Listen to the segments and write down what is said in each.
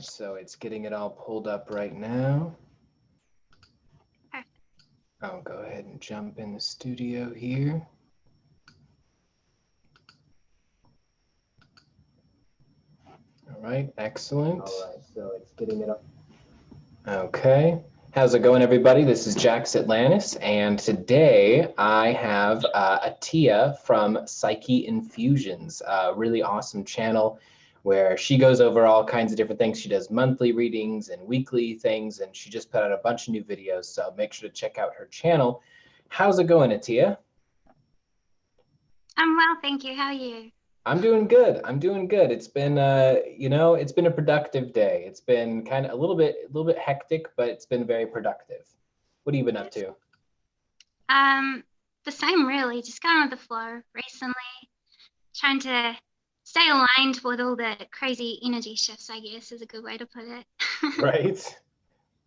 So it's getting it all pulled up right now. Perfect. I'll go ahead and jump in the studio here. All right, excellent. All right, so it's getting it up. Okay. How's it going, everybody? This is Jax Atlantis, and today I have Atea from Psyche Infusions, a really awesome channel where she goes over all kinds of different things. She does monthly readings and weekly things, and she just put out a bunch of new videos, so make sure to check out her channel. How's it going, Atea? I'm well, thank you. How are you? I'm doing good. I'm doing good. It's been, it's been a productive day. It's been kind of a little bit hectic, but it's been very productive. What have you been up to? The same really, just going with the flow recently, trying to stay aligned with all the crazy energy shifts, I guess is a good way to put it. Right.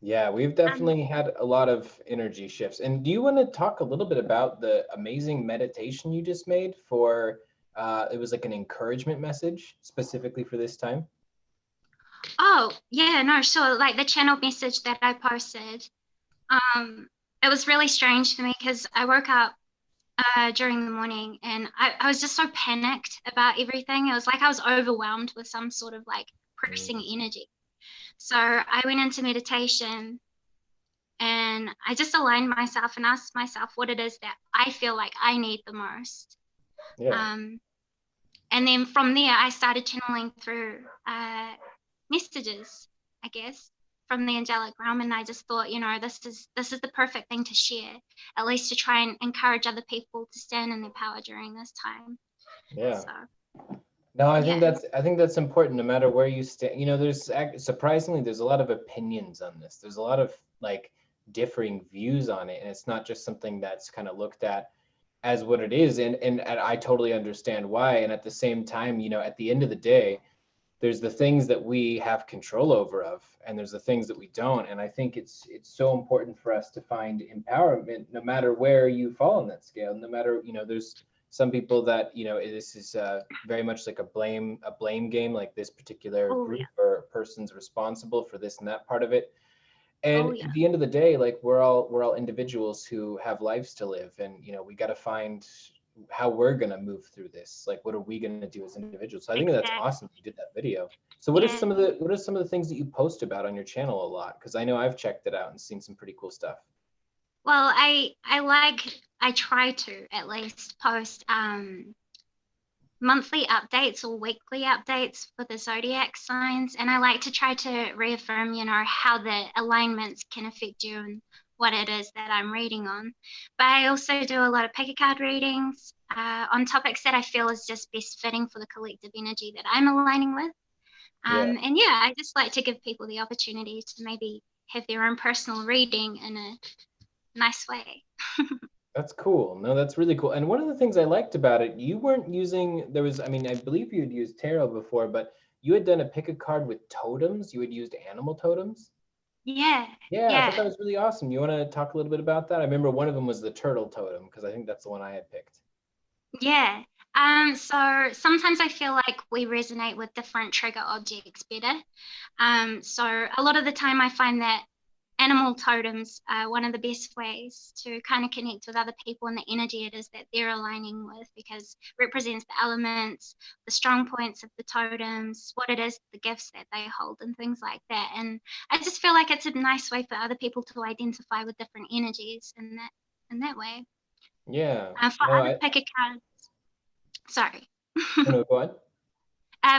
Yeah, we've Um, definitely had a lot of energy shifts. And do you want to talk a little bit about the amazing meditation you just made for, it was like an encouragement message specifically for this time? oh, yeah, no, sure. Like the channel message that I posted, it was really strange for me because I woke up during the morning and I was just so panicked about everything. It was like I was overwhelmed with some sort of like pressing energy. So I went into meditation and I just aligned myself and asked myself what it is that I feel like I need the most. Yeah. Um, and then from there, I started channeling through messages, I guess, from the angelic realm. And I just thought, this is the perfect thing to share, at least to try and encourage other people to stand in their power during this time. Yeah. So No, yeah, I think that's important no matter where you stand. You know, surprisingly there's a lot of opinions on this. There's a lot of like differing views on it, and it's not just something that's kind of looked at as what it is. And I totally understand why. And at the same time, you know, at the end of the day, there's the things that we have control over and there's the things that we don't. And I think it's so important for us to find empowerment no matter where you fall on that scale. No matter, you know, there's some people that, you know, this is very much like a blame game, like this particular oh group yeah, or person's responsible for this and that part of it. And oh at yeah, the end of the day, like we're all individuals who have lives to live, and you know, we got to find how we're going to move through this. Like, what are we going to do as individuals? So I think that's exactly. awesome that you did that video. So Yeah. what are some of the things that you post about on your channel a lot? Because I know I've checked it out and seen some pretty cool stuff. Well, I try to at least post monthly updates or weekly updates for the zodiac signs. And I like to try to reaffirm, how the alignments can affect you and what it is that I'm reading on. But I also do a lot of pick a card readings on topics that I feel is just best fitting for the collective energy that I'm aligning with. Yeah. And yeah, I just like to give people the opportunity to maybe have their own personal reading in a nice way. That's cool. No, that's really cool. And one of the things I liked about it, you weren't using, I mean, I believe you had used tarot before, but you had done a pick a card with totems. You had used animal totems. Yeah, Yeah, I thought yeah. that was really awesome. You want to talk a little bit about that? I remember one of them was the turtle totem, because I think that's the one I had picked. Yeah. So sometimes I feel like we resonate with different trigger objects better. So a lot of the time I find that animal totems are one of the best ways to kind of connect with other people and the energy it is that they're aligning with, because it represents the elements, the strong points of the totems, what it is, the gifts that they hold and things like that. And I just feel like it's a nice way for other people to identify with different energies in that way. Yeah. For No, other pick a card, sorry. no, go on.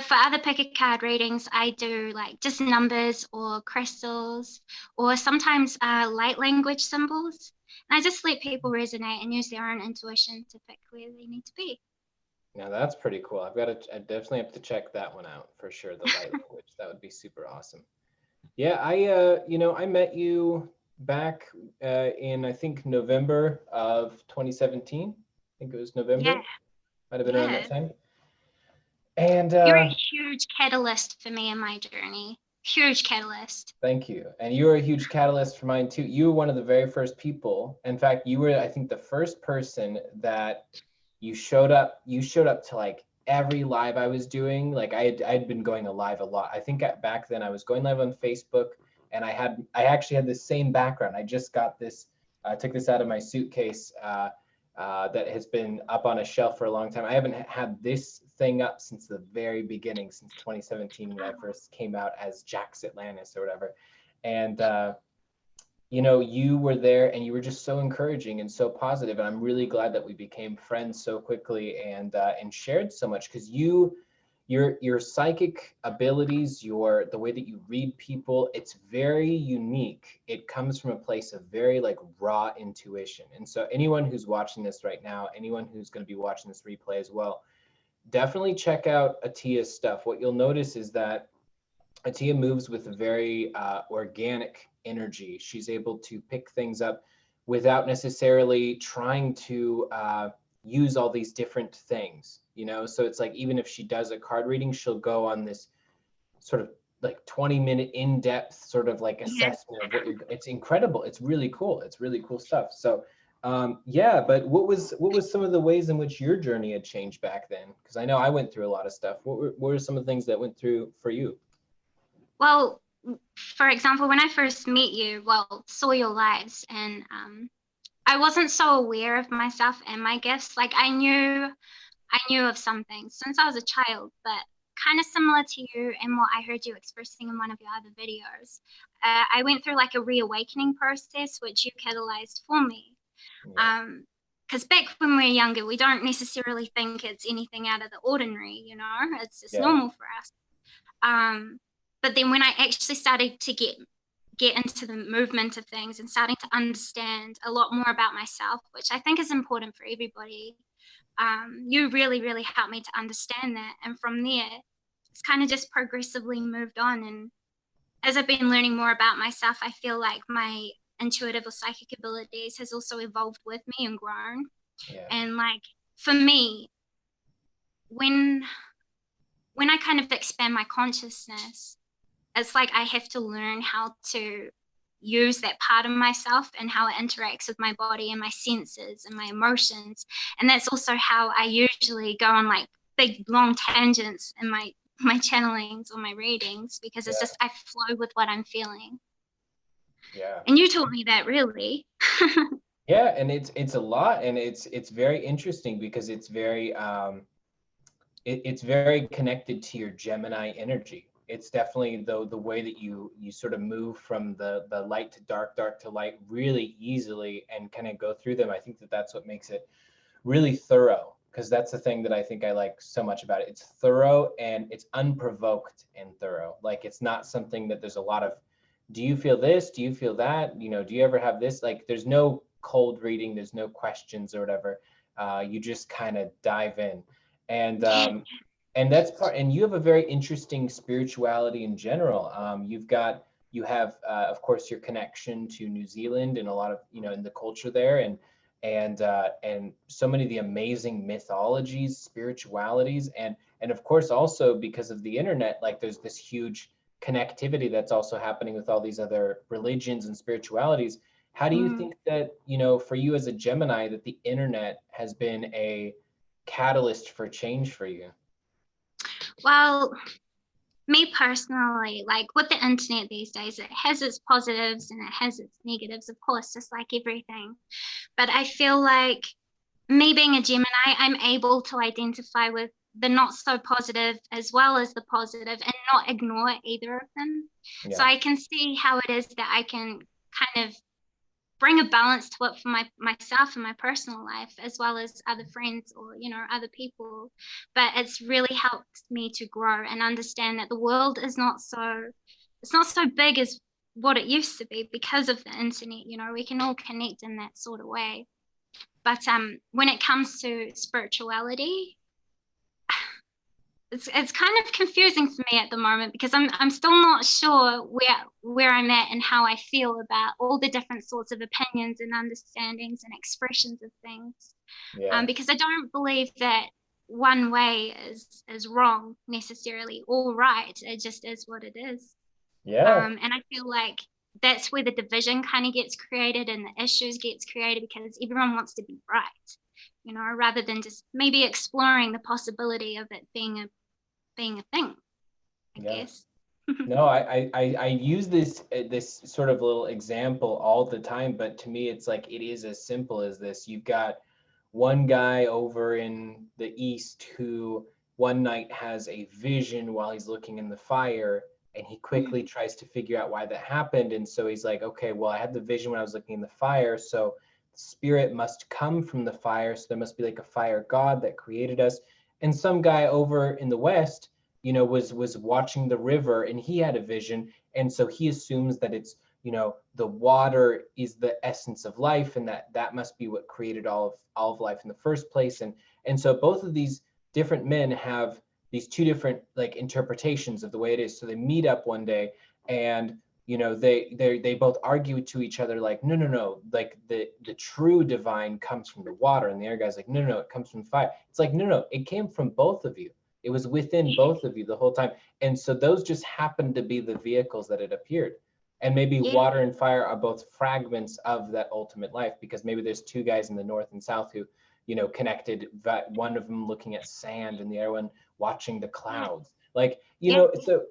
For other pick a card readings, I do like just numbers or crystals or sometimes light language symbols. And I just let people resonate and use their own intuition to pick where they need to be. Now that's pretty cool. I definitely have to check that one out for sure. The light language, that would be super awesome. Yeah, I met you back in I think November of 2017. I think it was Yeah, November. Might have been around that yeah. time. And You're a huge catalyst for me in my journey. Huge catalyst. thank you. And you were a huge catalyst for mine too. You were one of the very first people. In fact, you were, I think, the first person that you showed up to like every live I was doing, like I'd been going live a lot. I think back then I was going live on Facebook, and I actually had the same background. I just got this, took this out of my suitcase, that has been up on a shelf for a long time. I haven't had this thing up since the very beginning, since 2017 when I first came out as Jax Atlantis or whatever. And you know, you were there and you were just so encouraging and so positive. And I'm really glad that we became friends so quickly and shared so much, because your psychic abilities, the way that you read people, it's very unique. It comes from a place of very like raw intuition. And so anyone who's watching this right now, anyone who's going to be watching this replay as well, definitely check out Atea's stuff. What you'll notice is that Atea moves with a very organic energy. She's able to pick things up without necessarily trying to use all these different things, you know? So it's like, even if she does a card reading, she'll go on this sort of like 20-minute in-depth sort of like assessment of what it's incredible. It's really cool. It's really cool stuff. So yeah, but what was some of the ways in which your journey had changed back then? Because I know I went through a lot of stuff. What were some of the things that went through for you? Well, for example, when I first met you, saw your lives, and I wasn't so aware of myself and my gifts. Like I knew of some things since I was a child, but kind of similar to you and what I heard you expressing in one of your other videos. I went through like a reawakening process, which you catalyzed for me. Yeah. Because back when we were younger, we don't necessarily think it's anything out of the ordinary, you know, it's just normal for us. But then when I actually started to get into the movement of things and starting to understand a lot more about myself, which I think is important for everybody, you really, really helped me to understand that. And from there, it's kind of just progressively moved on. And as I've been learning more about myself, I feel like my intuitive or psychic abilities has also evolved with me and grown. Yeah. And like for me, when I kind of expand my consciousness, it's like I have to learn how to use that part of myself and how it interacts with my body and my senses and my emotions. And that's also how I usually go on like big long tangents in my channelings or my readings, because it's just I flow with what I'm feeling. Yeah. And you taught me that, really. Yeah, and it's a lot, and it's very interesting because it's very it's very connected to your Gemini energy. It's definitely the way that you sort of move from the light to dark, dark to light really easily and kind of go through them. I think that that's what makes it really thorough, because that's the thing that I think I like so much about it. It's thorough and it's unprovoked and thorough. Like it's not something that there's a lot of, do you feel this? Do you feel that? You know, do you ever have this? Like there's no cold reading, there's no questions or whatever. You just kind of dive in. And that's part, and you have a very interesting spirituality in general. You have of course your connection to New Zealand and a lot of, you know, in the culture there, and so many of the amazing mythologies, spiritualities, and of course also because of the internet, like there's this huge connectivity that's also happening with all these other religions and spiritualities. How do you think that, you know, for you as a Gemini, that the internet has been a catalyst for change for you? Well, me personally, like with the internet these days, it has its positives and it has its negatives, of course, just like everything. But I feel like me being a Gemini, I'm able to identify with the not so positive as well as the positive and not ignore either of them. So I can see how it is that I can kind of bring a balance to it for myself and my personal life, as well as other friends or, you know, other people. But it's really helped me to grow and understand that the world is not so, it's not so big as what it used to be because of the internet. You know, we can all connect in that sort of way. But when it comes to spirituality, it's kind of confusing for me at the moment, because I'm still not sure where I'm at and how I feel about all the different sorts of opinions and understandings and expressions of things. Because I don't believe that one way is wrong necessarily, or right. It just is what it is. And I feel like that's where the division kind of gets created and the issues gets created, because everyone wants to be right. rather than just maybe exploring the possibility of it being a thing, I guess. No, I use this sort of little example all the time, but to me, it's like it is as simple as this. You've got one guy over in the East who one night has a vision while he's looking in the fire, and he quickly tries to figure out why that happened. And so he's like, okay, well, I had the vision when I was looking in the fire, so spirit must come from the fire. So there must be like a fire god that created us. And some guy over in the West, was watching the river and he had a vision. And so he assumes that it's, the water is the essence of life, and that must be what created all of life in the first place. And so both of these different men have these two different like interpretations of the way it is. So they meet up one day, and they both argue to each other like, no, like the true divine comes from the water. And the other guy's like, no, it comes from fire. It's like, no, it came from both of you. It was within both of you the whole time. And so those just happened to be the vehicles that it appeared. And maybe Yeah. water and fire are both fragments of that ultimate life, because maybe there's two guys in the North and South who, connected, one of them looking at sand and the other one watching the clouds. Like, Yeah. so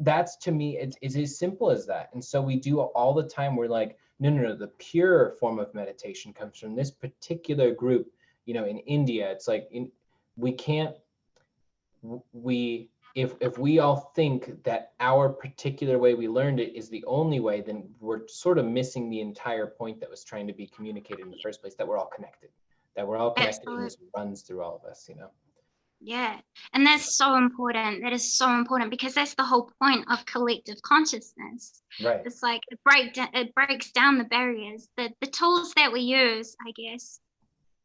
that's, to me, it's as simple as that. And so we do all the time. We're like, no, the pure form of meditation comes from this particular group, in India. It's like, we can't, if we all think that our particular way we learned it is the only way, then we're sort of missing the entire point that was trying to be communicated in the first place, that we're all connected, Absolutely. and this runs through all of us, Yeah. And that's so important. That is so important, because that's the whole point of collective consciousness. Right. It's like it breaks down the barriers. The tools that we use, I guess,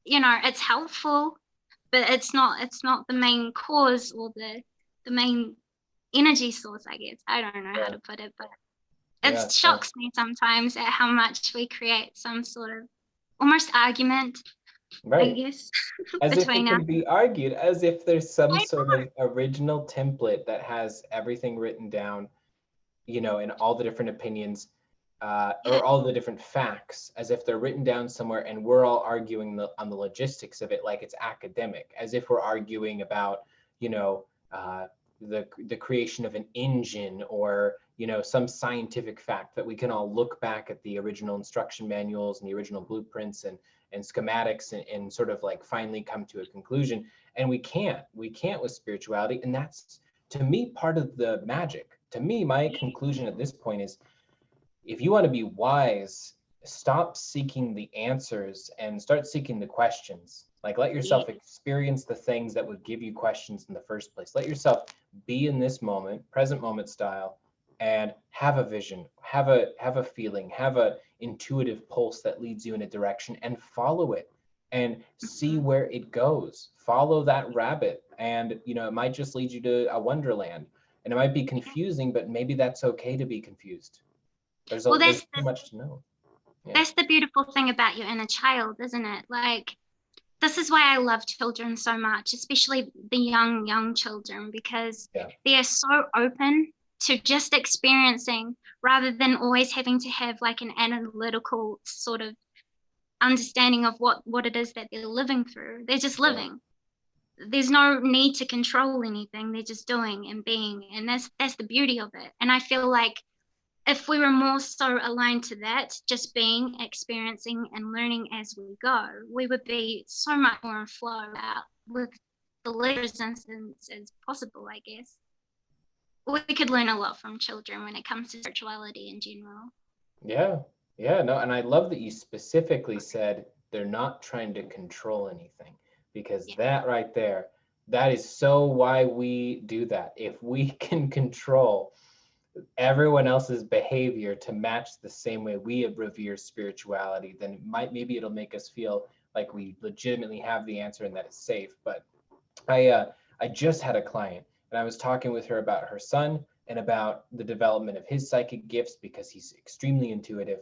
it's helpful, but it's not the main cause or the main energy source, I guess. I don't know how to put it, but it shocks me sometimes at how much we create some sort of almost argument, I guess, as if it between can us. be argued, as if there's some sort of original template that has everything written down, in all the different opinions, or all the different facts, as if they're written down somewhere, and we're all arguing on the logistics of it like it's academic, as if we're arguing about, the creation of an engine, or some scientific fact that we can all look back at the original instruction manuals and the original blueprints and schematics and sort of like finally come to a conclusion. And we can't with spirituality. And that's, to me, part of the magic. To me, my conclusion at this point is, if you want to be wise, stop seeking the answers and start seeking the questions. Like, let yourself experience the things that would give you questions in the first place. Let yourself be in this moment, present moment style, and have a vision, have a feeling, have a intuitive pulse that leads you in a direction, and follow it and see where it goes. Follow that rabbit, and it might just lead you to a wonderland. And it might be confusing, but maybe that's okay to be confused. There's too much to know. Yeah. That's the beautiful thing about your inner child, isn't it? Like, this is why I love children so much, especially the young children, because they are so open to just experiencing, rather than always having to have like an analytical sort of understanding of what it is that they're living through. They're just living. There's no need to control anything. They're just doing and being, and that's the beauty of it. And I feel like if we were more so aligned to that, just being, experiencing, and learning as we go, we would be so much more in flow with the resistance as possible, I guess. We could learn a lot from children when it comes to spirituality in general. Yeah, no, and I love that you specifically said they're not trying to control anything, because that right there, that is so why we do that. If we can control everyone else's behavior to match the same way we revere spirituality, then maybe it'll make us feel like we legitimately have the answer and that it's safe. But I just had a client, and I was talking with her about her son and about the development of his psychic gifts, because he's extremely intuitive.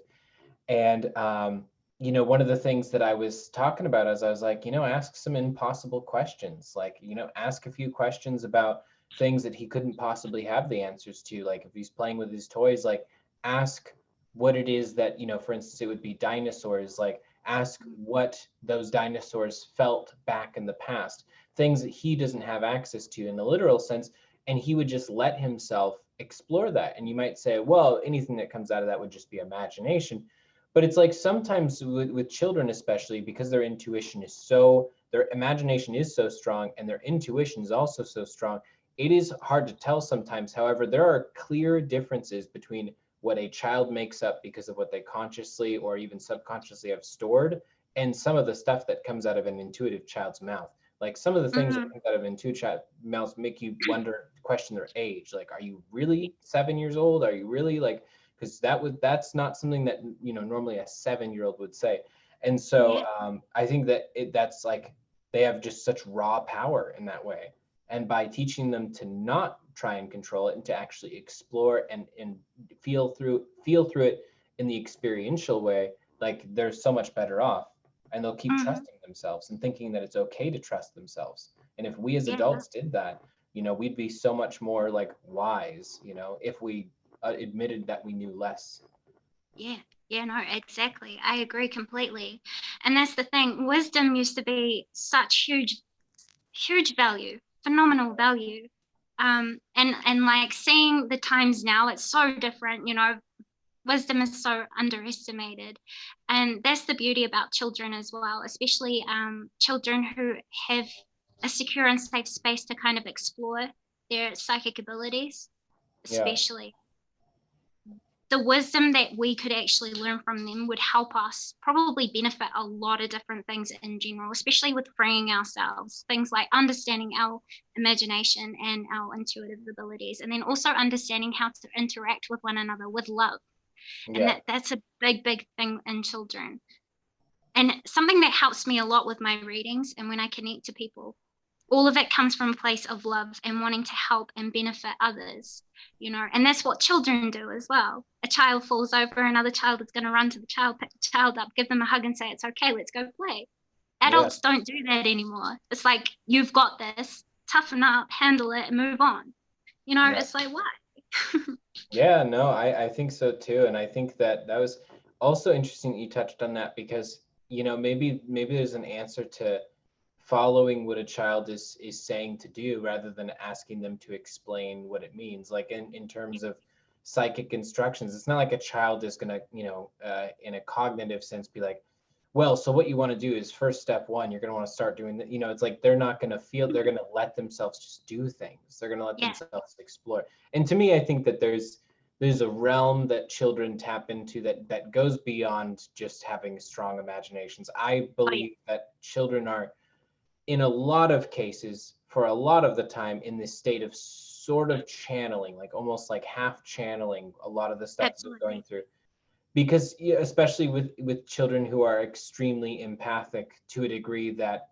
And one of the things that I was talking about is I was like, ask some impossible questions, like, ask a few questions about things that he couldn't possibly have the answers to. Like, if he's playing with his toys, like, ask what it is that, for instance, it would be dinosaurs. Like, ask what those dinosaurs felt back in the past, things that he doesn't have access to in the literal sense, and he would just let himself explore that. And you might say, well, anything that comes out of that would just be imagination. But it's like sometimes with children, especially because their intuition is so, their imagination is so strong and their intuition is also so strong, it is hard to tell sometimes. However, there are clear differences between what a child makes up because of what they consciously or even subconsciously have stored, and some of the stuff that comes out of an intuitive child's mouth. Like some of the things that Mm-hmm. come out of an intuitive child's mouth make you wonder, question their age. Like, are you really 7 years old? Are you really like, because that's not something that normally a 7-year-old would say. And so Yeah. I think that that's like they have just such raw power in that way. And by teaching them to not try and control it and to actually explore and feel through it in the experiential way, like they're so much better off, and they'll keep Mm-hmm. trusting themselves and thinking that it's okay to trust themselves. And if we as Yeah. adults did that, we'd be so much more like wise, if we admitted that we knew less. Yeah. Yeah, no, exactly. I agree completely. And that's the thing. Wisdom used to be such huge value, phenomenal value. And like seeing the times now, it's so different. Wisdom is so underestimated, and that's the beauty about children as well, especially children who have a secure and safe space to kind of explore their psychic abilities, Yeah. especially the wisdom that we could actually learn from them would help us probably benefit a lot of different things in general, especially with freeing ourselves. Things like understanding our imagination and our intuitive abilities, and then also understanding how to interact with one another with love. And Yeah. that's a big thing in children. And something that helps me a lot with my readings and when I connect to people, all of it comes from a place of love and wanting to help and benefit others. And that's what children do as well. A child falls over, another child is going to run to the child, pick the child up, give them a hug and say, it's okay, let's go play. Yeah. Adults don't do that anymore. It's like, you've got this, toughen up, handle it, and move on. Yeah. It's like, why? Yeah, no, I think so too. And I think that was also interesting that you touched on that because, maybe there's an answer to following what a child is saying to do rather than asking them to explain what it means. Like in terms of psychic instructions, it's not like a child is gonna, in a cognitive sense, be like, well, so what you want to do is first step one, you're going to want to start doing that. It's like they're not going to feel, they're going to let themselves just do things. They're going to let Yeah, themselves explore. And to me, I think that there's a realm that children tap into that goes beyond just having strong imaginations. I oh yeah, believe that children are, in a lot of cases, for a lot of the time, in this state of sort of channeling, like almost like half channeling a lot of the stuff that they're going absolutely. through, because especially with children who are extremely empathic to a degree that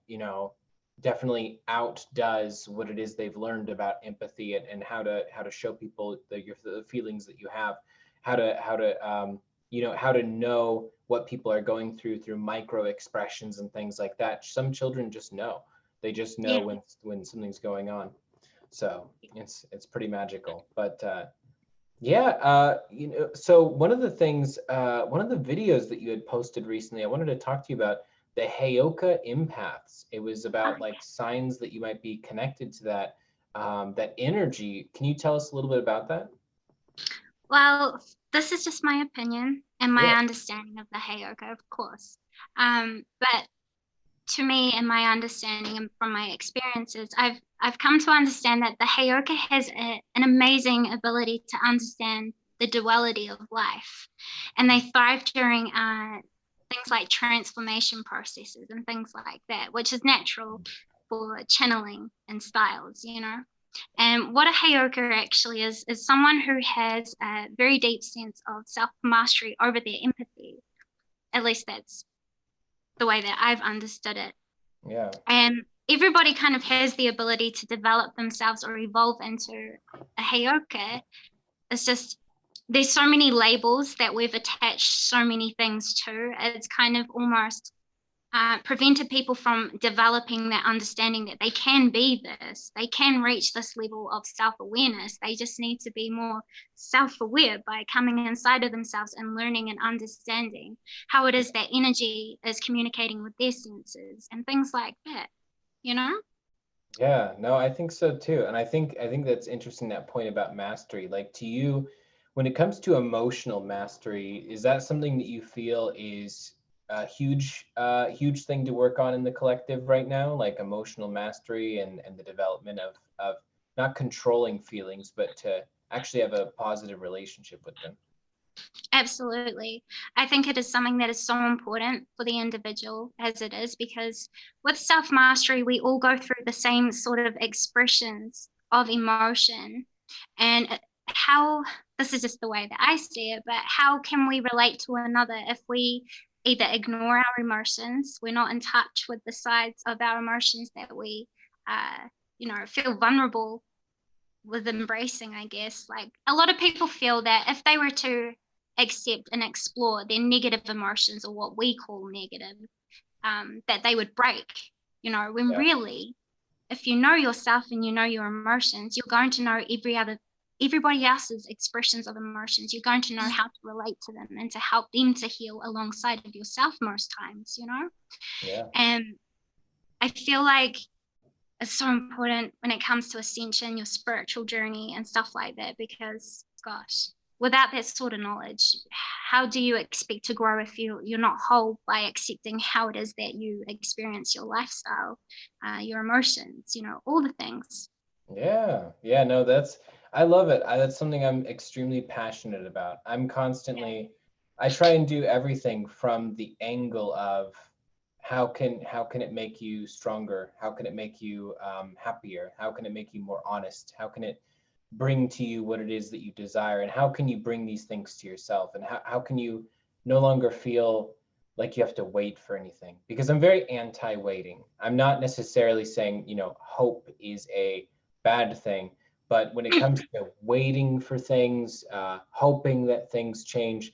definitely outdoes what it is they've learned about empathy and how to show people the feelings that you have, how to know what people are going through micro expressions and things like that. Some children just know. They just know Yeah. when something's going on. So it's pretty magical. But yeah, so one of the videos that you had posted recently, I wanted to talk to you about the Heyoka empaths. It was Oh about like signs that you might be connected to that energy. Can you tell us a little bit about that? Well, this is just my opinion and Yeah. my understanding of the Heyoka, of course. But to me and my understanding and from my experiences, I've come to understand that the Heyoka has an amazing ability to understand the duality of life, and they thrive during things like transformation processes and things like that, which is natural for channeling and styles. And what a Heyoka actually is someone who has a very deep sense of self mastery over their empathy. At least that's the way that I've understood it. Yeah. And everybody kind of has the ability to develop themselves or evolve into a Heyoka. It's just there's so many labels that we've attached so many things to. It's kind of almost prevented people from developing that understanding that they can be this, they can reach this level of self-awareness. They just need to be more self-aware by coming inside of themselves and learning and understanding how it is that energy is communicating with their senses and things like that, you know? Yeah, no, I think so too. And I think that's interesting, that point about mastery. Like, to you, when it comes to emotional mastery, is that something that you feel is a huge thing to work on in the collective right now? Like emotional mastery and the development of not controlling feelings, but to actually have a positive relationship with them. Absolutely. I think it is something that is so important for the individual as it is, because with self mastery, we all go through the same sort of expressions of emotion. And how, this is just the way that I see it, but how can we relate to another if we either ignore our emotions, we're not in touch with the sides of our emotions that we, feel vulnerable with embracing, I guess. Like a lot of people feel that if they were to accept and explore their negative emotions, or what we call negative, that they would break, when Yeah. really, if you know yourself and you know your emotions, you're going to know everybody else's expressions of emotions. You're going to know how to relate to them and to help them to heal alongside of yourself most times. Yeah. And I feel like it's so important when it comes to ascension, your spiritual journey and stuff like that, because gosh, without that sort of knowledge, how do you expect to grow if you're not whole by accepting how it is that you experience your lifestyle, your emotions, all the things. Yeah, yeah, no, I love it. That's something I'm extremely passionate about. I try and do everything from the angle of how can it make you stronger? How can it make you happier? How can it make you more honest? How can it bring to you what it is that you desire? And how can you bring these things to yourself? And how can you no longer feel like you have to wait for anything? Because I'm very anti-waiting. I'm not necessarily saying, hope is a bad thing. But when it comes to waiting for things, hoping that things change,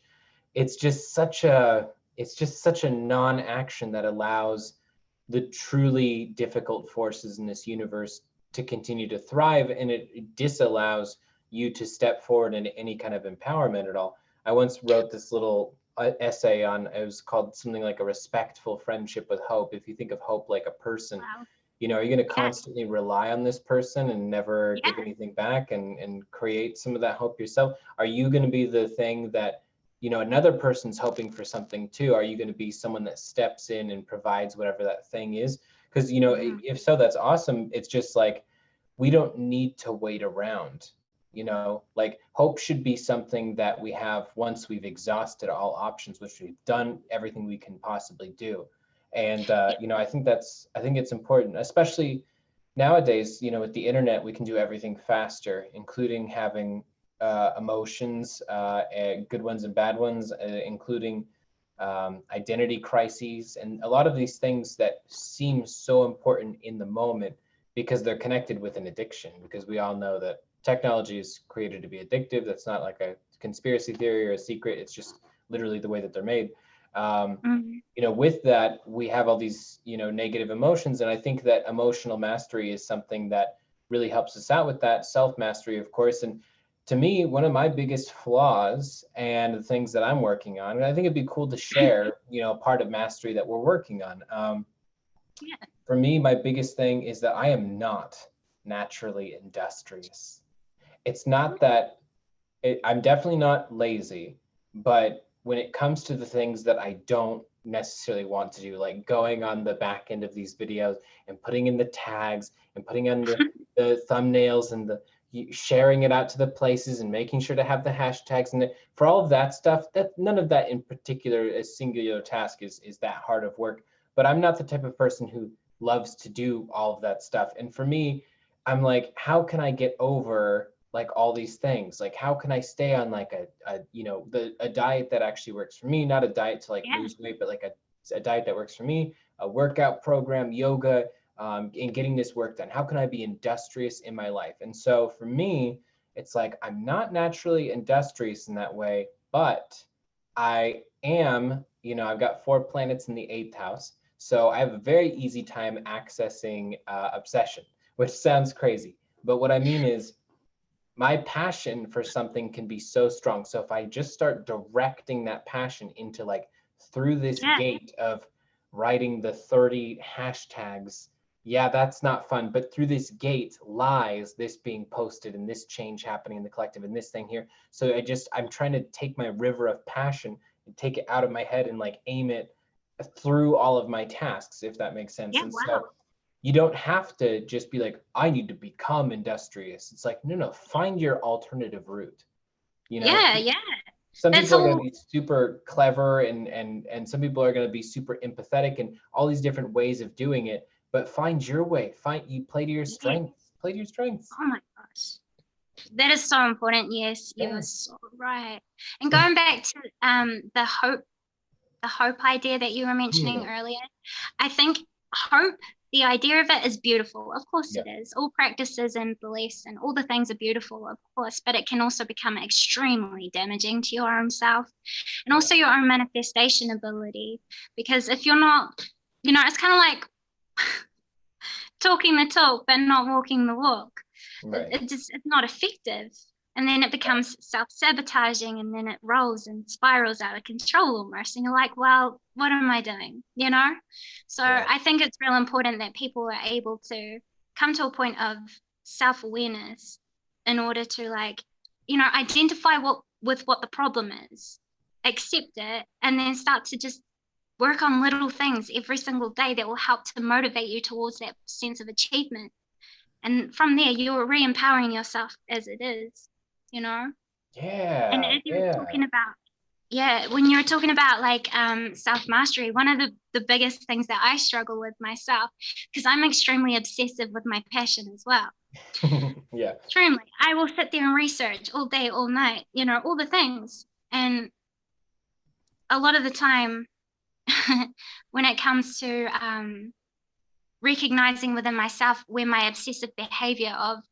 it's just such a non-action that allows the truly difficult forces in this universe to continue to thrive, and it disallows you to step forward into any kind of empowerment at all. I once wrote this little essay on, it was called something like a respectful friendship with hope. If you think of hope like a person, Wow. are you going to Yeah. constantly rely on this person and never Yeah. give anything back and create some of that hope yourself? Are you going to be the thing that, another person's hoping for something too? Are you going to be someone that steps in and provides whatever that thing is? Because, Mhm. if so, that's awesome. It's just like, we don't need to wait around. Like, hope should be something that we have once we've exhausted all options, which we've done everything we can possibly do. And I think it's important, especially nowadays. With the internet, we can do everything faster, including having emotions, good ones and bad ones, including identity crises, and a lot of these things that seem so important in the moment because they're connected with an addiction. Because we all know that technology is created to be addictive. That's not like a conspiracy theory or a secret. It's just literally the way that they're made. Um, Mhm. with that, we have all these, negative emotions. And I think that emotional mastery is something that really helps us out with that. Self mastery, of course. And to me, one of my biggest flaws and the things that I'm working on, and I think it'd be cool to share, part of mastery that we're working on. Yeah. For me, my biggest thing is that I am not naturally industrious. It's not that I'm definitely not lazy, but when it comes to the things that I don't necessarily want to do, like going on the back end of these videos and putting in the tags and putting on the thumbnails and the sharing it out to the places and making sure to have the hashtags, and for all of that stuff, that none of that in particular, a singular task is that hard of work. But I'm not the type of person who loves to do all of that stuff. And for me, I'm like, how can I get over like all these things? Like, how can I stay on like a diet that actually works for me, not a diet to like Yeah. lose weight, but like a diet that works for me, a workout program, yoga, and getting this work done. How can I be industrious in my life? And so for me, it's like, I'm not naturally industrious in that way, but I am, I've got 4 planets in the 8th house. So I have a very easy time accessing obsession, which sounds crazy. But what I mean is my passion for something can be so strong. So if I just start directing that passion into like through this Yeah. gate of writing the 30 hashtags, yeah, that's not fun. But through this gate lies this being posted and this change happening in the collective and this thing here. So I'm trying to take my river of passion and take it out of my head and like aim it through all of my tasks, if that makes sense. Yeah. And Wow. so you don't have to just be like, I need to become industrious. It's like, no, find your alternative route. You know, Yeah. Yeah. some That's people are going to all. be super clever and some people are going to be super empathetic and all these different ways of doing it, but find your way. You play to your Yeah. strengths, play to your strengths. Oh my gosh. That is so important. Yes, you Yeah. are so right. And going back to the hope idea that you were mentioning Hmm. earlier, I think hope, the idea of it is beautiful. Of course Yeah. it is. All practices and beliefs and all the things are beautiful, of course, but it can also become extremely damaging to your own self and Yeah. also your own manifestation ability. Because if you're not, it's kind of like talking the talk but not walking the walk. Right. It's not effective. And then it becomes self-sabotaging and then it rolls and spirals out of control almost. And you're like, well, what am I doing? So Yeah. I think it's real important that people are able to come to a point of self-awareness in order to identify what the problem is, accept it, and then start to just work on little things every single day that will help to motivate you towards that sense of achievement. And from there, you're re-empowering yourself as it is. And Yeah. as you were Yeah. talking about, yeah, when you were talking about like self-mastery, one of the biggest things that I struggle with myself, because I'm extremely obsessive with my passion as well. Yeah. Extremely. I will sit there and research all day, all night, all the things. And a lot of the time, when it comes to recognizing within myself where my obsessive behavior of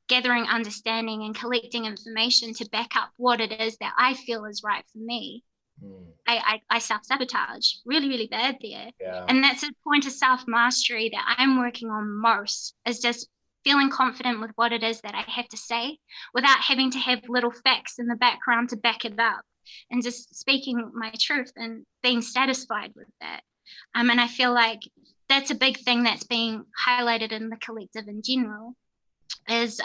gathering understanding and collecting information to back up what it is that I feel is right for me, Mm. I self-sabotage really, really bad there. Yeah. And that's a point of self-mastery that I'm working on most, is just feeling confident with what it is that I have to say without having to have little facts in the background to back it up, and just speaking my truth and being satisfied with that. And I feel like that's a big thing that's being highlighted in the collective in general, is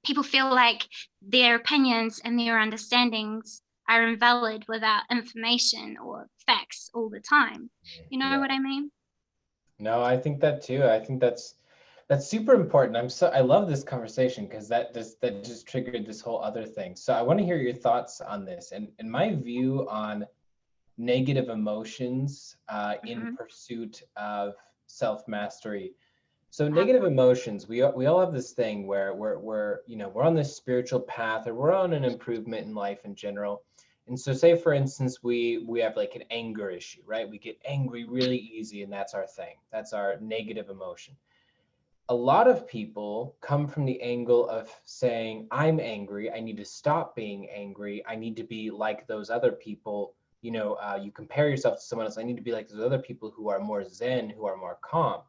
people feel like their opinions and their understandings are invalid without information or facts all the time. You know Yeah. what I mean? No, I think that too. I think that's super important. I love this conversation because that just triggered this whole other thing. So I want to hear your thoughts on this. And my view on negative emotions in Mm-hmm. pursuit of self-mastery. So Wow. negative emotions, we all have this thing where we're on this spiritual path or we're on an improvement in life in general. And so say for instance we have like an anger issue, right? We get angry really easy and that's our thing. That's our negative emotion. A lot of people come from the angle of saying, I'm angry, I need to stop being angry, I need to be like those other people. You compare yourself to someone else, I need to be like those other people who are more zen, who are more calm.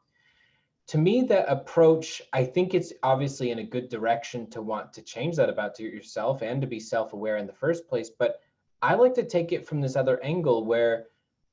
To me, that approach, I think it's obviously in a good direction to want to change that about yourself and to be self-aware in the first place. But I like to take it from this other angle where,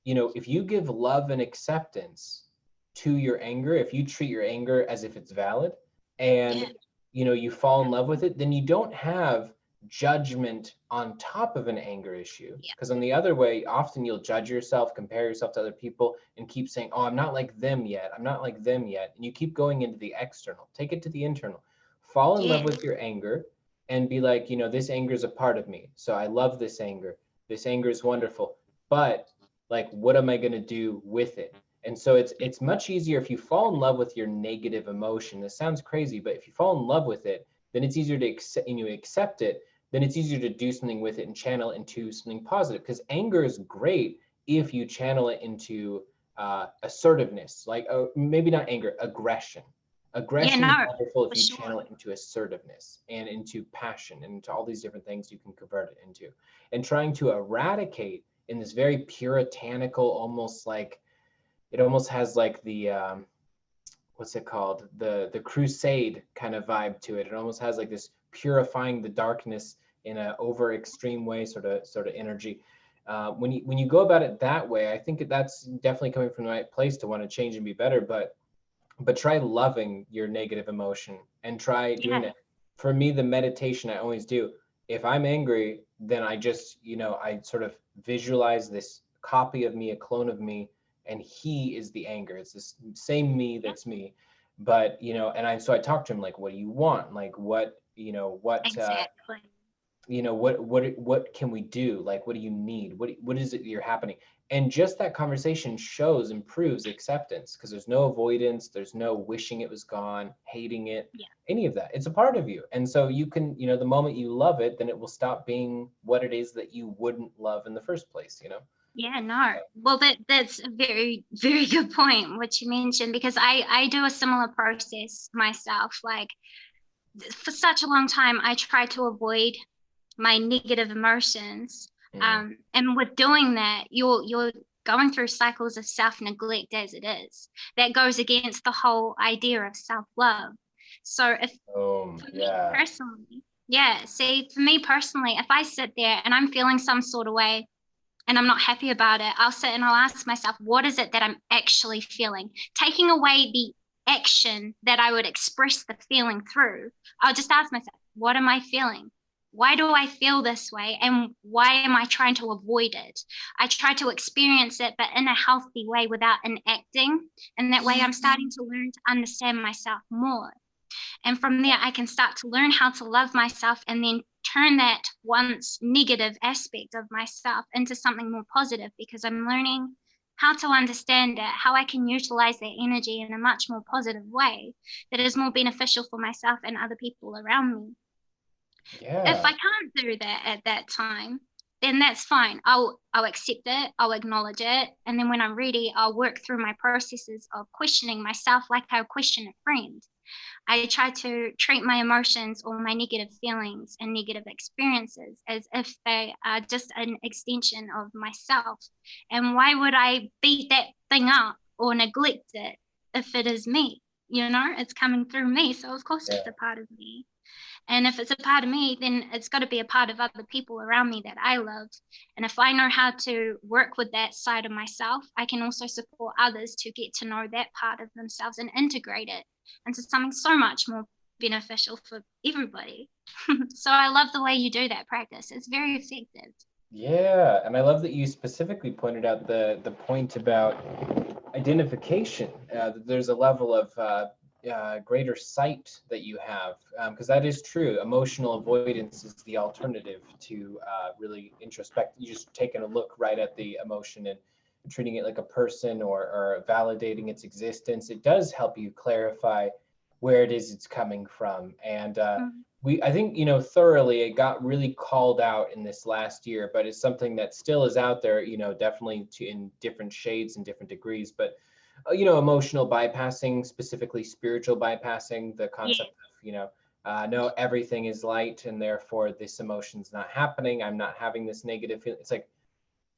if you give love and acceptance to your anger, if you treat your anger as if it's valid Yeah. and, you fall in love with it, then you don't have judgment on top of an anger issue. Yeah. Because on the other way, often you'll judge yourself, compare yourself to other people, and keep saying, oh, I'm not like them yet. I'm not like them yet. And you keep going into the external. Take it to the internal. Fall in love Yeah. with your anger and be like, this anger is a part of me. So I love this anger. This anger is wonderful. But like, what am I going to do with it? And so it's much easier if you fall in love with your negative emotion. This sounds crazy, but if you fall in love with it, then it's easier to accept it, then it's easier to do something with it and channel it into something positive. Because anger is great if you channel it into assertiveness, like maybe not anger, aggression. Yeah. Aggression is No, wonderful if for you sure. channel it into assertiveness and into passion and into all these different things you can convert it into. And trying to eradicate in this very puritanical, almost like it almost has like the what's it called, the crusade kind of vibe to it. It almost has like this purifying the darkness in a over extreme way sort of energy. When you go about it that way, I think that's definitely coming from the right place to want to change and be better. But try loving your negative emotion and try doing Yeah. it. For me, the meditation I always do, if I'm angry, then I just, I sort of visualize this copy of me, a clone of me, and he is the anger. It's this same me Yeah. that's me. But, so I talk to him like, what do you want? Like, Exactly. what can we do? Like, what do you need? What is it you're happening? And just that conversation improves acceptance, because there's no avoidance, there's no wishing it was gone, hating it, Yeah. any of that. It's a part of you. And so you can, the moment you love it, then it will stop being what it is that you wouldn't love in the first place. Yeah, no. Well, that's a very, very good point, what you mentioned, because I do a similar process myself. Like, for such a long time, I tried to avoid my negative emotions. Mm. And with doing that, you're going through cycles of self-neglect as it is. That goes against the whole idea of self-love. So if for me Yeah. personally, yeah, see, for me personally, if I sit there and I'm feeling some sort of way and I'm not happy about it, I'll sit and I'll ask myself, what is it that I'm actually feeling? Taking away the action that I would express the feeling through, I'll just ask myself, what am I feeling? Why do I feel this way? And why am I trying to avoid it? I try to experience it, but in a healthy way without enacting. And that way I'm starting to learn to understand myself more. And from there, I can start to learn how to love myself and then turn that once negative aspect of myself into something more positive, because I'm learning how to understand it, how I can utilize that energy in a much more positive way that is more beneficial for myself and other people around me. If Yeah. I can't do that at that time, then that's fine. I'll accept it, I'll acknowledge it, and then when I'm ready, I'll work through my processes of questioning myself like I would question a friend. I try to treat my emotions or my negative feelings and negative experiences as if they are just an extension of myself. And why would I beat that thing up or neglect it if it is me? It's coming through me. So, of course, Yeah. it's a part of me. And if it's a part of me, then it's got to be a part of other people around me that I love. And if I know how to work with that side of myself, I can also support others to get to know that part of themselves and integrate it into something so much more beneficial for everybody. So I love the way you do that practice. It's very effective. Yeah, and I love that you specifically pointed out the point about identification. That there's a level of greater sight that you have, because that is true. Emotional avoidance is the alternative to really introspect. You just taking a look right at the emotion and treating it like a person, or validating its existence. It does help you clarify where it is it's coming from. And Mm. I think, thoroughly, it got really called out in this last year, but it's something that still is out there, definitely in different shades and different degrees. But, emotional bypassing, specifically spiritual bypassing, the Yeah, concept of, no, everything is light, and therefore this emotion's not happening. I'm not having this negative feeling. It's like,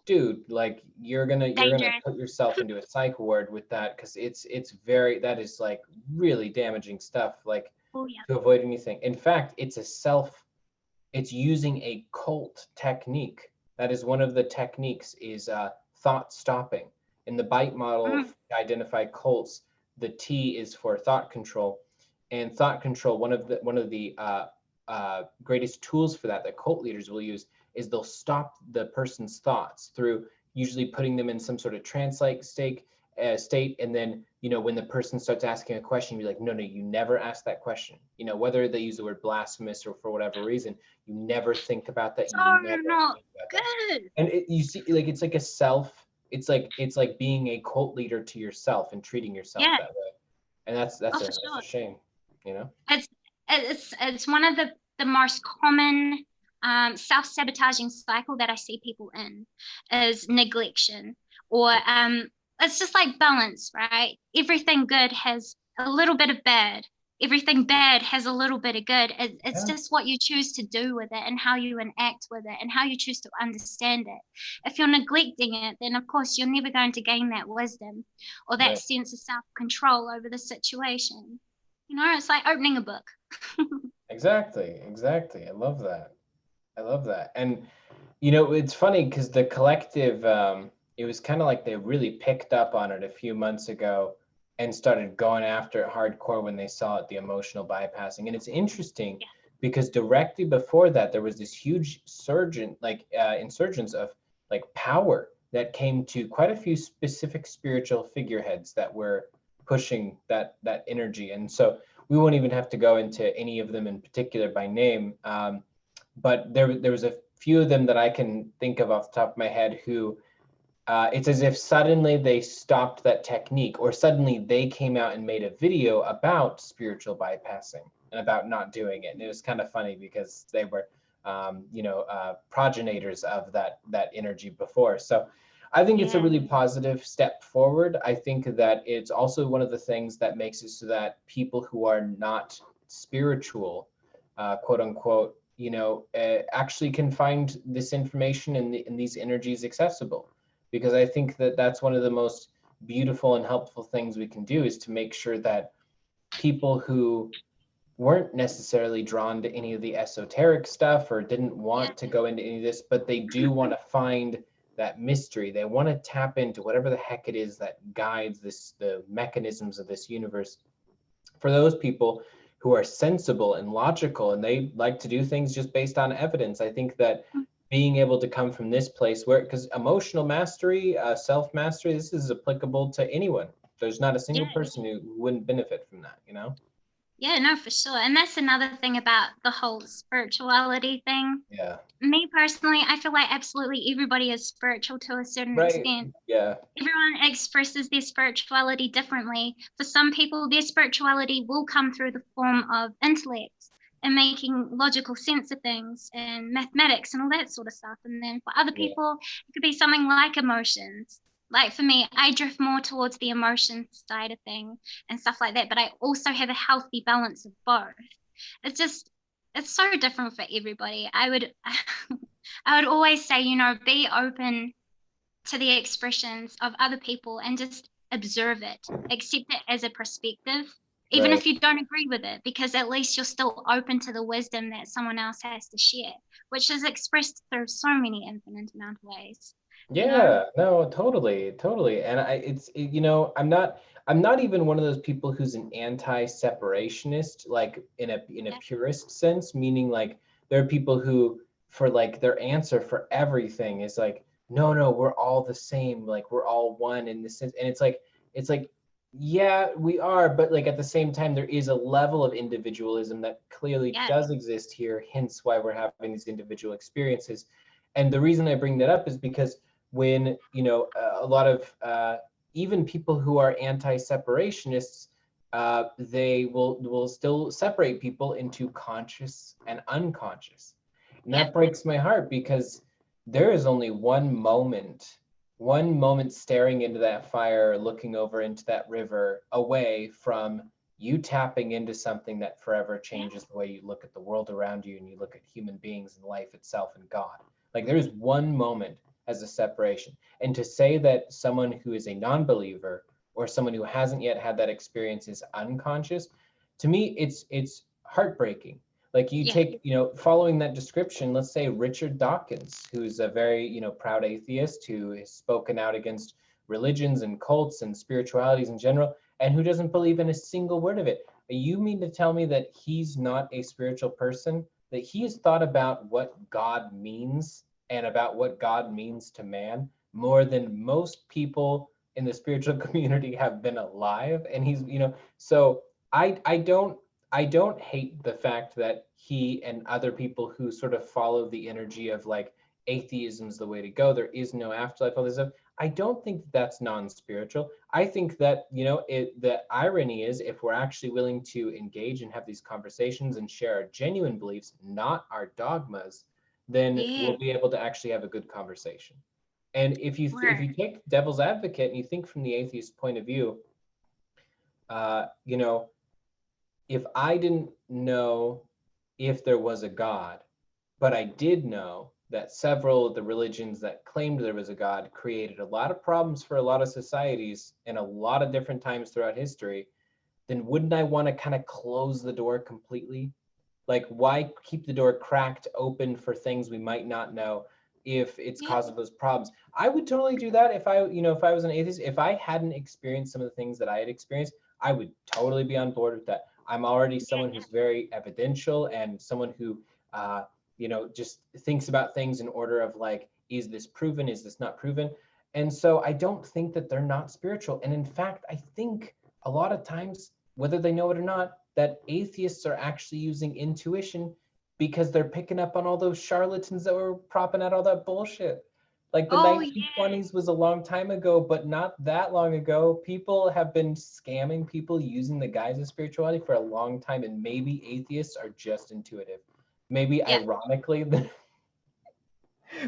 dude, like you're gonna dangerous. put yourself into a psych ward with that, because that is like really damaging stuff. Like, Oh, yeah. to avoid anything. In fact, it's using a cult technique. That is one of the techniques, is thought stopping. In the bite model, Mm. to identify cults, the T is for thought control. And thought control, one of the greatest tools for that cult leaders will use, is they'll stop the person's thoughts through usually putting them in some sort of trance-like state, and then, when the person starts asking a question, you're like, no, you never ask that question. Whether they use the word blasphemous or for whatever reason, you never think about that. So You never not think about that. good. And you see, like, it's like a self. It's like being a cult leader to yourself and treating yourself Yeah. that way. And that's Oh, a for that's sure. a shame. You know. It's it's one of the most common self-sabotaging cycle that I see people in is neglection, or it's just like balance, right? Everything good has a little bit of bad. everything bad has a little bit of good. It's Yeah, just what you choose to do with it and how you enact with it and how you choose to understand it. If you're neglecting it, then of course you're never going to gain that wisdom or that right. sense of self-control over the situation. You know, it's like opening a book. Exactly, exactly. I love that. I love that. And you know, it's funny because the collective, it was kind of like they really picked up on it a few months ago and started going after it hardcore when they saw it, the emotional bypassing. And it's interesting Yeah, because directly before that, there was this huge insurgence of like power that came to quite a few specific spiritual figureheads that were pushing that energy. And so we won't even have to go into any of them in particular by name. But there was a few of them that I can think of off the top of my head who it's as if suddenly they stopped that technique, or suddenly they came out and made a video about spiritual bypassing and about not doing it. And it was kind of funny because they were, progenitors of that energy before. So I think it's a yeah, really positive step forward. I think that it's also one of the things that makes it so that people who are not spiritual, quote unquote, actually can find this information and these energies accessible, because I think that that's one of the most beautiful and helpful things we can do, is to make sure that people who weren't necessarily drawn to any of the esoteric stuff or didn't yeah, want to go into any of this, but they do want to find that mystery. They want to tap into whatever the heck it is that guides the mechanisms of this universe. For those people who are sensible and logical and they like to do things just based on evidence, I think that being able to come from this place where, because emotional mastery, self mastery, this is applicable to anyone. There's not a single yeah. person who wouldn't benefit from that, Yeah, no, for sure. And that's another thing about the whole spirituality thing. Yeah. Me personally, I feel like absolutely everybody is spiritual to a certain Right. extent. Yeah. Everyone expresses their spirituality differently. For some people, their spirituality will come through the form of intellect and making logical sense of things and mathematics and all that sort of stuff. And then for other Yeah. people, it could be something like emotions. Like for me, I drift more towards the emotion side of thing and stuff like that, but I also have a healthy balance of both. It's just, it's so different for everybody. I would, I would always say, be open to the expressions of other people and just observe it, accept it as a perspective, even Right. if you don't agree with it, because at least you're still open to the wisdom that someone else has to share, which is expressed through so many infinite amount of ways, you know? Yeah, no, totally, totally. And I'm not even one of those people who's an anti-separationist, like in a Yeah, purist sense, meaning like there are people who, for like their answer for everything is like, no, no, we're all the same, like we're all one in this sense. And it's like, yeah, we are, but like at the same time, there is a level of individualism that clearly yeah, does exist here, hence why we're having these individual experiences. And the reason I bring that up is because when a lot of even people who are anti-separationists, they will still separate people into conscious and unconscious, and yeah, that breaks my heart because there is only one moment staring into that fire, looking over into that river, away from you tapping into something that forever yeah, changes the way you look at the world around you and you look at human beings and life itself and God. Like there is one moment as a separation. And to say that someone who is a non-believer or someone who hasn't yet had that experience is unconscious, to me, it's heartbreaking. Like you yeah, take, following that description, let's say Richard Dawkins, who's a very, proud atheist who has spoken out against religions and cults and spiritualities in general, and who doesn't believe in a single word of it. You mean to tell me that he's not a spiritual person? That he has thought about what God means and about what God means to man more than most people in the spiritual community have been alive. And he's, so I don't hate the fact that he and other people who sort of follow the energy of like atheism's the way to go. There is no afterlife, all this stuff. I don't think that's non-spiritual. I think that, the irony is if we're actually willing to engage and have these conversations and share our genuine beliefs, not our dogmas, then yeah, we'll be able to actually have a good conversation. And if you word. take devil's advocate and you think from the atheist point of view, you know, if I didn't know if there was a God, but I did know that several of the religions that claimed there was a God created a lot of problems for a lot of societies in a lot of different times throughout history, then wouldn't I want to kind of close the door completely? Like, why keep the door cracked open for things we might not know if it's Yeah. causing those problems? I would totally do that if if I was an atheist. If I hadn't experienced some of the things that I had experienced, I would totally be on board with that. I'm already someone who's very evidential and someone who, just thinks about things in order of like, is this proven? Is this not proven? And so I don't think that they're not spiritual. And in fact, I think a lot of times, whether they know it or not, that atheists are actually using intuition because they're picking up on all those charlatans that were propping out all that bullshit. Like the Oh yeah. 1920s was a long time ago, but not that long ago. People have been scamming people using the guise of spirituality for a long time, and maybe atheists are just intuitive. Maybe Yeah. ironically,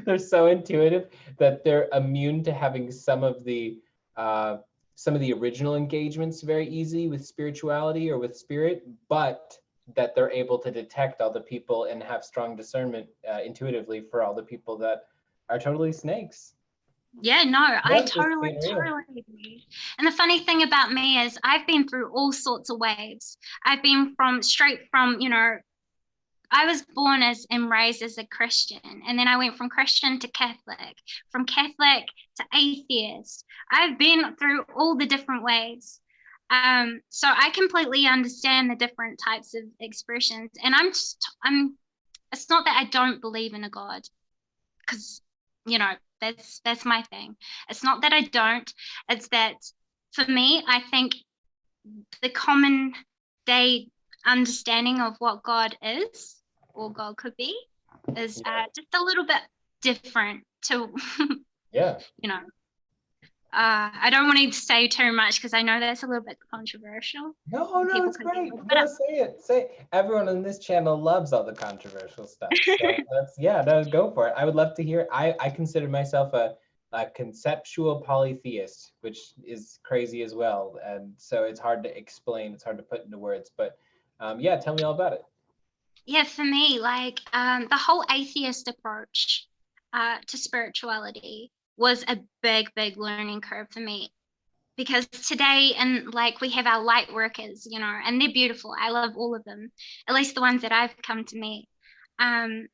they're so intuitive that they're immune to having uh, some of the original engagements very easy with spirituality or with spirit, but that they're able to detect all the people and have strong discernment intuitively for all the people that are totally snakes. Yeah, no, I That's just totally, being real. totally agree. And the funny thing about me is I've been through all sorts of waves. I've been from straight from, I was born as and raised as a Christian, and then I went from Christian to Catholic, from Catholic to atheist. I've been through all the different ways. So I completely understand the different types of expressions. And it's not that I don't believe in a God, because, that's my thing. It's not that I don't, it's that for me, I think the common day understanding of what God is or God could be is Yeah. just a little bit different to, Yeah. you know, I don't want to say too much because I know that's a little bit controversial No, and no, people it's could get great. a little bit No, up. say it. Say it. Everyone on this channel loves all the controversial stuff. So that's yeah, no, go for it. I would love to hear. I consider myself a conceptual polytheist, which is crazy as well. And so it's hard to explain, it's hard to put into words. But yeah, tell me all about it. Yeah, for me, like the whole atheist approach to spirituality was a big, big learning curve for me because today, and like we have our light workers, and they're beautiful. I love all of them, at least the ones that I've come to meet. Um,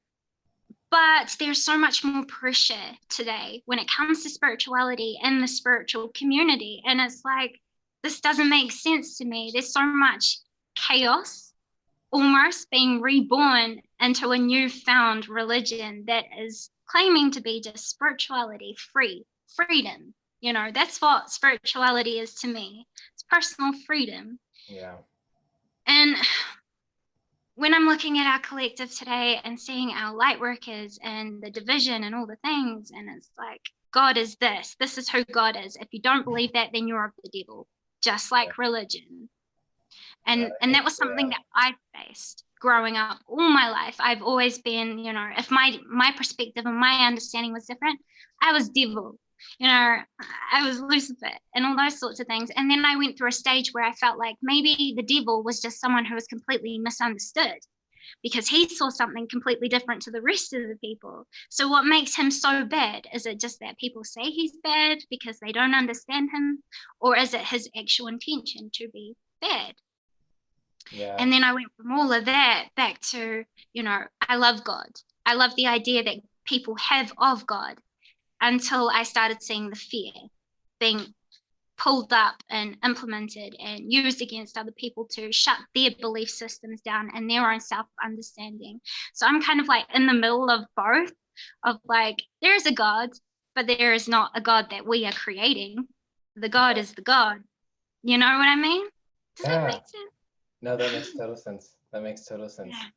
but there's so much more pressure today when it comes to spirituality and the spiritual community. And it's like, this doesn't make sense to me. There's so much chaos almost being reborn into a newfound religion that is claiming to be just spirituality freedom. That's what spirituality is to me. It's personal freedom. Yeah. And when I'm looking at our collective today and seeing our light workers and the division and all the things, and it's like, God is this is who God is. If you don't believe that, then you're of the devil, just like religion. And that was something Yeah. that I faced growing up all my life. I've always been, if my perspective and my understanding was different, I was devil. I was Lucifer and all those sorts of things. And then I went through a stage where I felt like maybe the devil was just someone who was completely misunderstood because he saw something completely different to the rest of the people. So what makes him so bad? Is it just that people say he's bad because they don't understand him? Or is it his actual intention to be bad? Yeah. And then I went from all of that back to, I love God. I love the idea that people have of God until I started seeing the fear being pulled up and implemented and used against other people to shut their belief systems down and their own self-understanding. So I'm kind of like in the middle of both, of like, there is a God, but there is not a God that we are creating. The God is the God. You know what I mean? Does that Yeah. make sense? No, that makes total sense. That makes total sense. Yeah.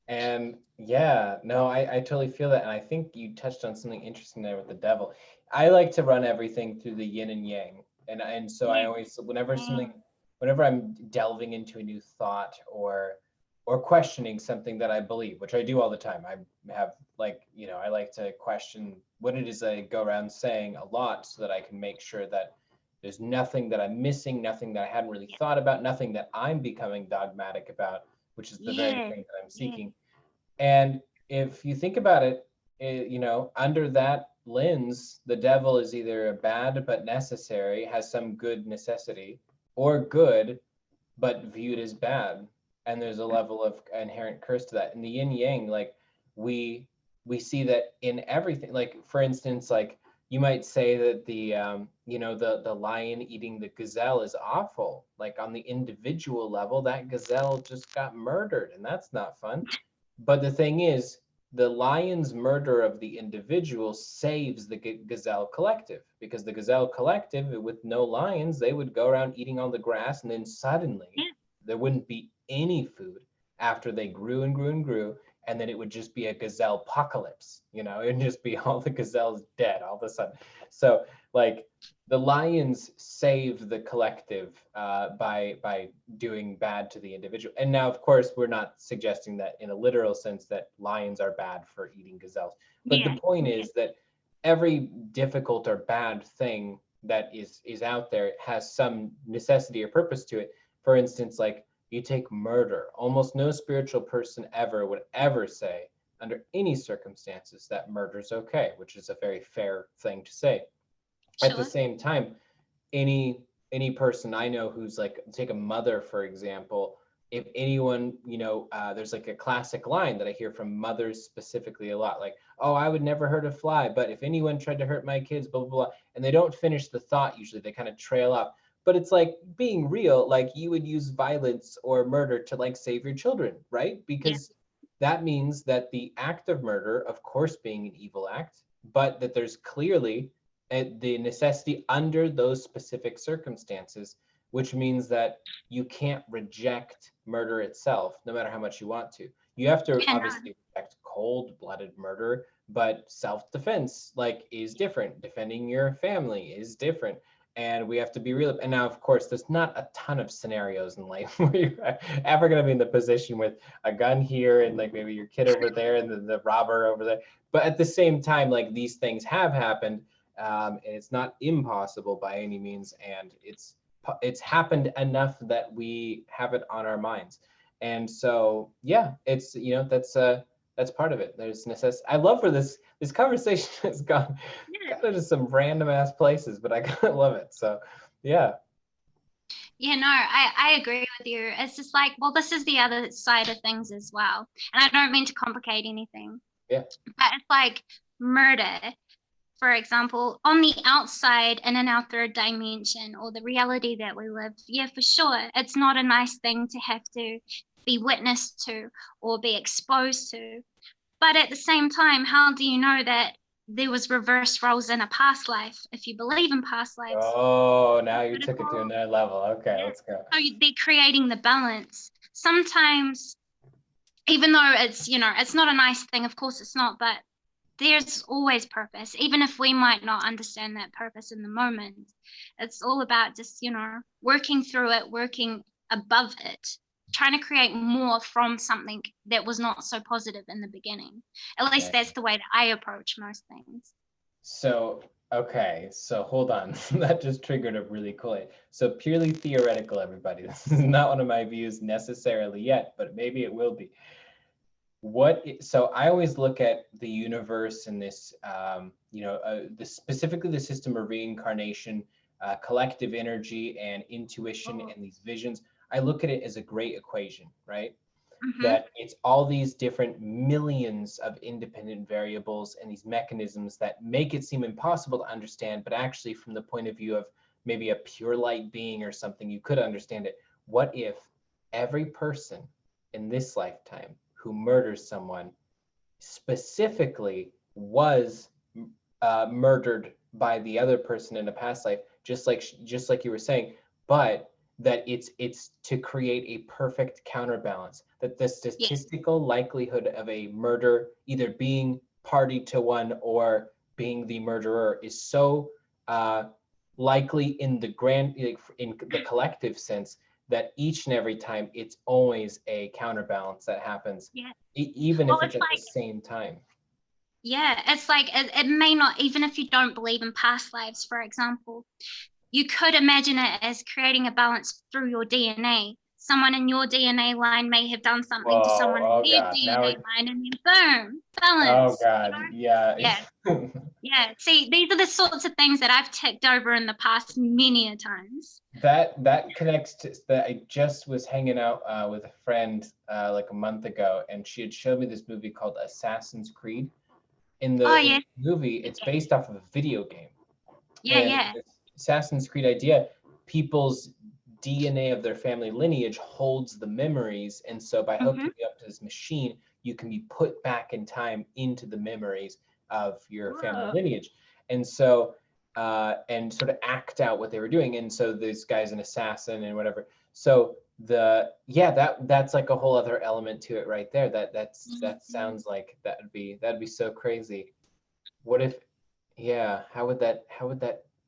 And yeah, no, I totally feel that. And I think you touched on something interesting there with the devil. I like to run everything through the yin and yang. And so I Yeah. always, whenever I'm delving into a new thought or questioning something that I believe, which I do all the time. I have I like to question what it is I go around saying a lot so that I can make sure that There's nothing that I'm missing, nothing that I hadn't really thought about, nothing that I'm becoming dogmatic about, which is the very Yeah, thing that I'm yeah, seeking. And if you think about it, under that lens, the devil is either bad but necessary, has some good necessity, or good but viewed as bad. And there's a level of inherent curse to that. In the yin yang, like we we see that in everything. Like for instance, like you might say that the lion eating the gazelle is awful. Like on the individual level, that gazelle just got murdered, and that's not fun. But the thing is, the lion's murder of the individual saves the gazelle collective, because the gazelle collective, with no lions, they would go around eating all the grass, and then suddenly yeah. there wouldn't be any food after they grew and grew and grew, and then it would just be a gazelle apocalypse. It'd just be all the gazelles dead all of a sudden. So like the lions save the collective by doing bad to the individual. And now, of course, we're not suggesting that in a literal sense that lions are bad for eating gazelles. But the Yeah, point yeah, is that every difficult or bad thing that is out there has some necessity or purpose to it. For instance, like you take murder, almost no spiritual person ever would ever say under any circumstances that murder's okay, which is a very fair thing to say. At the sure. same time, any person I know who's like, take a mother for example, if anyone, there's like a classic line that I hear from mothers specifically a lot, like, oh, I would never hurt a fly, but if anyone tried to hurt my kids, blah blah blah, and they don't finish the thought. Usually they kind of trail off. But it's like being real, like you would use violence or murder to like save your children, right? Yeah, Because that means that the act of murder, of course being an evil act, but that there's clearly the necessity under those specific circumstances, which means that you can't reject murder itself, no matter how much you want to. You have to yeah, no, obviously reject cold-blooded murder, but self-defense is different. Defending your family is different. And we have to be real. And now, of course, there's not a ton of scenarios in life where you're ever going to be in the position with a gun here and like maybe your kid over there and the robber over there. But at the same time, like these things have happened, and it's not impossible by any means, and it's happened enough that we have it on our minds. And so yeah, it's that's part of it. There's necessity. I love where this conversation has gone yeah. kind of to some random ass places, but I kind of love it. So yeah. Yeah, no, I agree with you. It's just like, well, this is the other side of things as well. And I don't mean to complicate anything, Yeah. but it's like murder, for example, on the outside and in our third dimension or the reality that we live. Yeah, for sure. It's not a nice thing to have to be witness to or be exposed to. But at the same time, how do you know that there was reverse roles in a past life if you believe in past lives? Oh, now you took it to another level. Okay, Yeah. let's go. So they're creating the balance. Sometimes, even though it's not a nice thing, of course it's not, but there's always purpose, even if we might not understand that purpose in the moment. It's all about just, working through it, working above it, trying to create more from something that was not so positive in the beginning. At least Okay. that's the way that I approach most things. So, okay, so hold on. That just triggered a really cool. So purely theoretical, everybody. This is not one of my views necessarily yet, but maybe it will be. So I always look at the universe and this, specifically the system of reincarnation, collective energy and intuition Oh. and these visions. I look at it as a great equation, right? Mm-hmm. That it's all these different millions of independent variables and these mechanisms that make it seem impossible to understand, but actually from the point of view of maybe a pure light being or something, you could understand it. What if every person in this lifetime who murders someone specifically was murdered by the other person in a past life, just like you were saying, but that it's to create a perfect counterbalance, that the Yeah. statistical likelihood of a murder either being party to one or being the murderer is so likely in the in the collective sense, that each and every time it's always a counterbalance that happens, Yeah. even Well, if it's it's at the like, same time. yeah, it's like it may not, even if you don't believe in past lives, for example, you could imagine it as creating a balance through your DNA. Someone in your DNA line may have done something to Whoa, someone in oh their God. Now DNA it, line, and then boom, oh balance. You God, know? yeah. Yeah, yeah. See, these are the sorts of things that I've ticked over in the past many a times. That connects to that. I just was hanging out with a friend like a month ago, and she had showed me this movie called Assassin's Creed. Oh In yes, the movie, it's based off of a video game. yeah, And yeah. the Assassin's Creed idea, people's DNA of their family lineage holds the memories, and so by Mm-hmm. hooking you up to this machine, you can be put back in time into the memories of your family Whoa. lineage, and so and sort of act out what they were doing. And so this guy's an assassin and whatever. So that's like a whole other element to it right there. That Mm-hmm. sounds like that'd be so crazy. What if yeah, how would that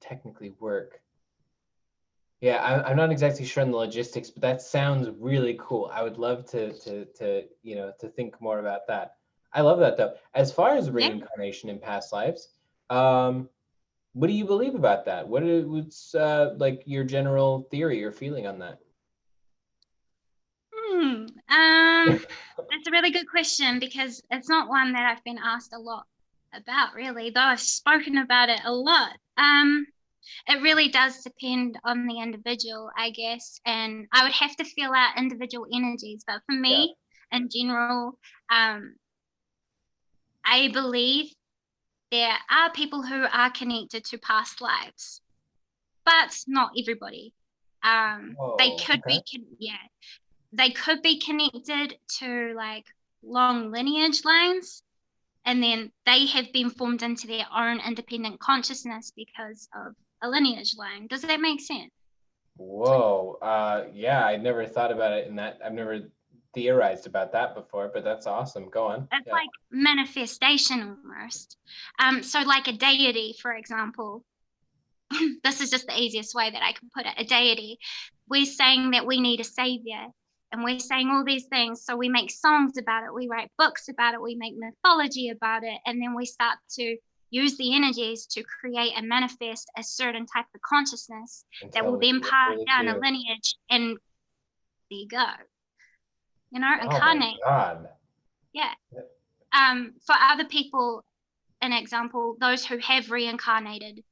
technically work? Yeah, I'm not exactly sure on the logistics, but that sounds really cool. I would love to think more about that. I love that though. As far as Yeah. reincarnation in past lives, what do you believe about that? What's like your general theory or feeling on that? That's a really good question because it's not one that I've been asked a lot about, really, though I've spoken about it a lot. It really does depend on the individual, I guess, and I would have to feel out individual energies. But for Yeah. me, in general, um, I believe there are people who are connected to past lives, but not everybody. They Whoa. could Okay. be, yeah, they could be connected to like long lineage lines, and then they have been formed into their own independent consciousness because of a lineage line. Does that make sense? Whoa. Yeah, I never thought about it in that. I've never theorized about that before, but that's awesome. Go on. It's Yeah. like manifestation almost. So like a deity, for example, this is just the easiest way that I can put it. A deity, we're saying that we need a savior, and we're saying all these things. So we make songs about it, we write books about it, we make mythology about it, and then we start to use the energies to create and manifest a certain type of consciousness that Until will we then pass literally down a do. lineage, and there you go, you know, Oh my incarnate. God. Yeah. For other people, an example, those who have reincarnated.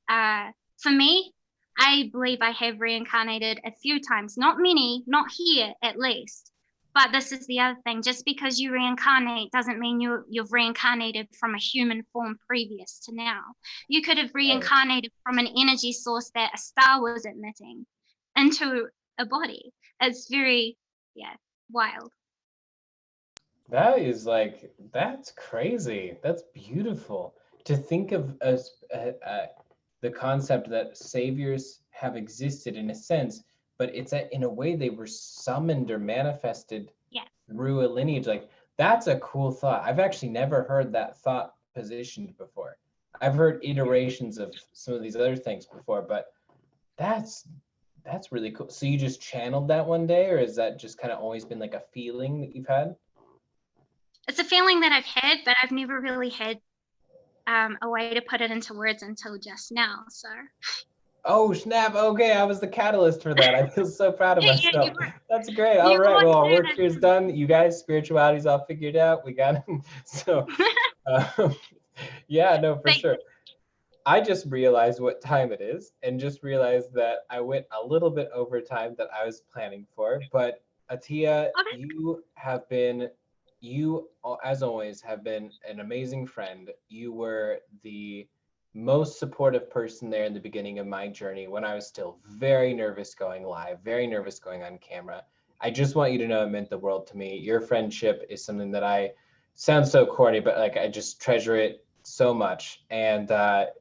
For me, I believe I have reincarnated a few times, not many, not here at least. But this is the other thing. Just because you reincarnate doesn't mean you've reincarnated from a human form previous to now. You could have Right. reincarnated from an energy source that a star was emitting into a body. It's very, yeah, wild. That is like, that's crazy. That's beautiful. To think of as the concept that saviors have existed in a sense, but it's in a way they were summoned or manifested Yeah. through a lineage. Like, that's a cool thought. I've actually never heard that thought positioned before. I've heard iterations of some of these other things before, but that's that's really cool. So you just channeled that one day, or is that just kind of always been like a feeling that you've had? It's a feeling that I've had, but I've never really had a way to put it into words until just now. So Oh, snap. Okay, I was the catalyst for that. I feel so proud of yeah, yeah, myself. That's great. All you right. were Well, our work here's too. done. You guys, spirituality's all figured out. We got it. So, um, yeah, no, for Thank sure. I just realized what time it is and just realized that I went a little bit over time that I was planning for. But Atea, oh, that's you, as always, have been an amazing friend. You were the most supportive person there in the beginning of my journey when I was still very nervous going live, very nervous going on camera. I just want you to know it meant the world to me. Your friendship is something that I sounds so corny, but like I just treasure it so much. And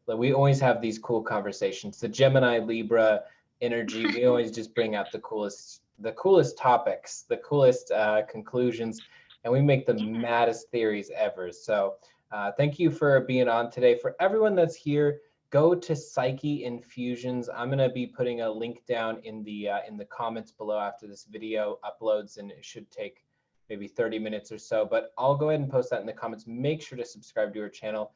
we always have these cool conversations. The Gemini Libra energy, we always just bring out the coolest topics, the coolest conclusions, and we make the yeah. maddest theories ever. So thank you for being on today. For everyone that's here, go to Psyche Infusions. I'm gonna be putting a link down in the comments below after this video uploads, and it should take maybe 30 minutes or so, but I'll go ahead and post that in the comments. Make sure to subscribe to our channel.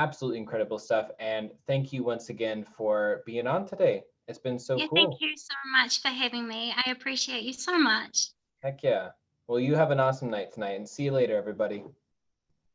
absolutely incredible stuff. And thank you once again for being on today. It's been so Yeah, thank cool. you so much for having me. I appreciate you so much. Heck yeah. Well, you have an awesome night tonight, and see you later, everybody.